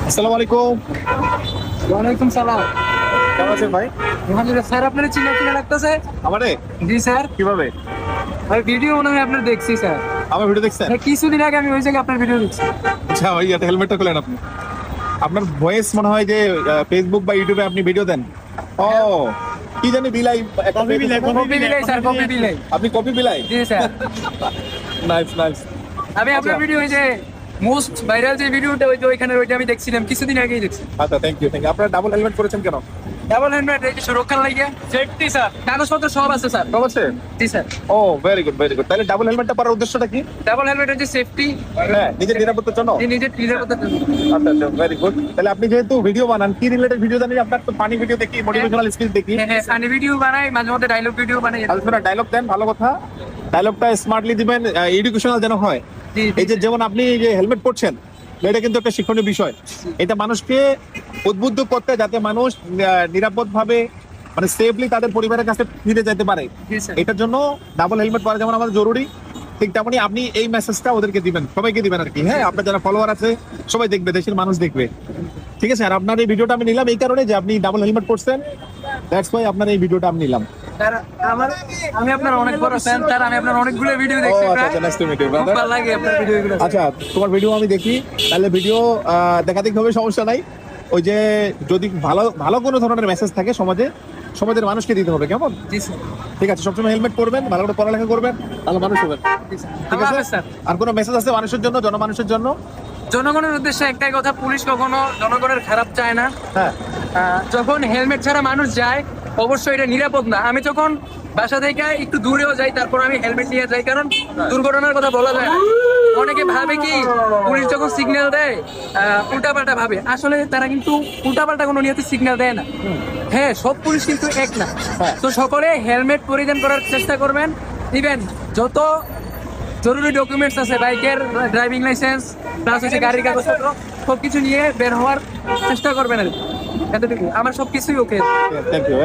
আসসালামু আলাইকুম। ওয়ালাইকুম সালাম। কেমন আছেন ভাই? আলহামদুলিল্লাহ স্যার, আপনার চিনা চিনা লাগতেছে। আমারে জি স্যার, কিভাবে? আমি ভিডিও মনে হয় আপনার দেখছি স্যার। আমার ভিডিও দেখছেন? কিছুদিন আগে আমি ওই জায়গায় আপনার ভিডিও দেখছি। আচ্ছা, ওই হেলমেটটা খুলেন আপনি। আপনার ভয়েস মনে হয় যে ফেসবুক বা ইউটিউবে আপনি ভিডিও দেন। ও কি জানি বিলাই, কপি বিলাই স্যার, কপি বিলাই। আপনি কপি বিলাই? জি স্যার, নাইস নাইস। আমি আপনার আচ্ছা। ভিডিও ওই যে মোস্ট ভাইরাল যে ভিডিওটা ওই যে ওইখানে ওইটা আমি দেখছিলাম কিছুদিন আগেই দেখছি। আচ্ছা, থ্যাংক ইউ। আপনারা ডাবল হেলমেট করেছেন কেন? ডাবল হেলমেট এই যে সুরক্ষার লাগে, সেফটি স্যার, কাগজপত্র সব আছে স্যার। সব আছে? জি স্যার। ও ভেরি গুড ভেরি গুড। তাহলে ডাবল হেলমেটটা পরার উদ্দেশ্যটা কি? ডাবল হেলমেট হচ্ছে সেফটি, হ্যাঁ, নিজের নিরাপত্তার জন্য। নিজের নিরাপত্তার জন্য। আচ্ছা আচ্ছা, ভেরি গুড। তাহলে আপনি যেহেতু ভিডিও বানান, কি রিলেটেড ভিডিও জানি? আপনার তো ফানি ভিডিও দেখি, মোটিভেশনাল স্পিচ দেখি। হ্যাঁ হ্যাঁ, ফানি ভিডিও বানাই, মাঝে মধ্যে ডায়লগ ভিডিও বানাই। আলোচনা ডায়লগ দেন, ভালো কথা। ডায়লগটা স্মার্টলি দিবেন, এডুকেশনাল যেন হয়। জি, জি। এই যে যেমন আপনি যে হেলমেট পরছেন, এটা কিন্তু একটা শিক্ষণীয় বিষয়। এটা মানুষকে উদ্বুদ্ধ করতে, যাতে মানুষ নিরাপদ ভাবে মানে সেফলি তাদের পরিবারের কাছে ফিরে যেতে পারে। জি স্যার। এটার জন্য ডাবল হেলমেট পরা যেমন আমাদের জরুরি, ঠিক তেমনি আপনি এই মেসেজটা ওদেরকে দিবেন, সবাইকে দিবেন আর কি। হ্যাঁ, আপনার যারা ফলোয়ার আছে সবাই দেখবে, দেশের মানুষ দেখবে। ঠিক আছে? আর আপনার এই ভিডিওটা আমি নিলাম এই কারণে যে আপনি ডাবল হেলমেট পরছেন, দ্যাটস ওয়াই আপনার এই ভিডিওটা আমি নিলাম। স্যার, আমি আপনার অনেক বড় ফ্যান স্যার, আমি আপনার অনেকগুলো ভিডিও দেখছি ও প্রায়। আচ্ছা, নাইস টু মিট ইউ খুব ব্রাদার। ভালো লাগে আপনার ভিডিওগুলো। আচ্ছা, তোমার ভিডিও আমি দেখি, তাহলে ভিডিও দেখাদেখি হবে, সমস্যা নাই। ওই যে যদি ভালো ভালো কোনো ধরনের মেসেজ থাকে সমাজের মানুষকে দিতে হবে, কেমন? জি স্যার। ঠিক আছে, সবসময় হেলমেট পরবেন, ভালো করে পড়ালেখা করবেন, ভালো মানুষ হবেন। জি স্যার। ঠিক আল্লাহ আছে? হাফেজ স্যার। আর কোনো মেসেজ আছে মানুষের জন্য, জনমানুষের জন্য? জনগণের উদ্দেশ্যে একটাই কথা, পুলিশ কখনো জনগণের খারাপ চায় না। হ্যাঁ, যখন হেলমেট ছাড়া মানুষ যায়, অবশ্যই এটা নিরাপদ না। আমি যখন বাসা থেকে একটু দূরেও যাই, তারপর আমি হেলমেট নিয়ে যাই, কারণ দুর্ঘটনার কথা বলা যায় না। অনেকে ভাবে কি পুলিশ যখন সিগন্যাল দেয় উল্টাপাল্টা ভাবে, আসলে তারা কিন্তু উল্টাপাল্টা কোনো নিয়তে সিগন্যাল দেয় না। হ্যাঁ, সব পুলিশ কিন্তু এক না। হ্যাঁ। তো সকলে হেলমেট পরিধান করার চেষ্টা করবেন। ইভেন যত জরুরি ডকুমেন্টস আছে, বাইকের ড্রাইভিং লাইসেন্স প্লাস হচ্ছে গাড়ির কাগজপত্র, সবকিছু নিয়ে বের হওয়ার চেষ্টা করবেন আর কি। এতটুকু আমার সবকিছুই ওকে। Thank you.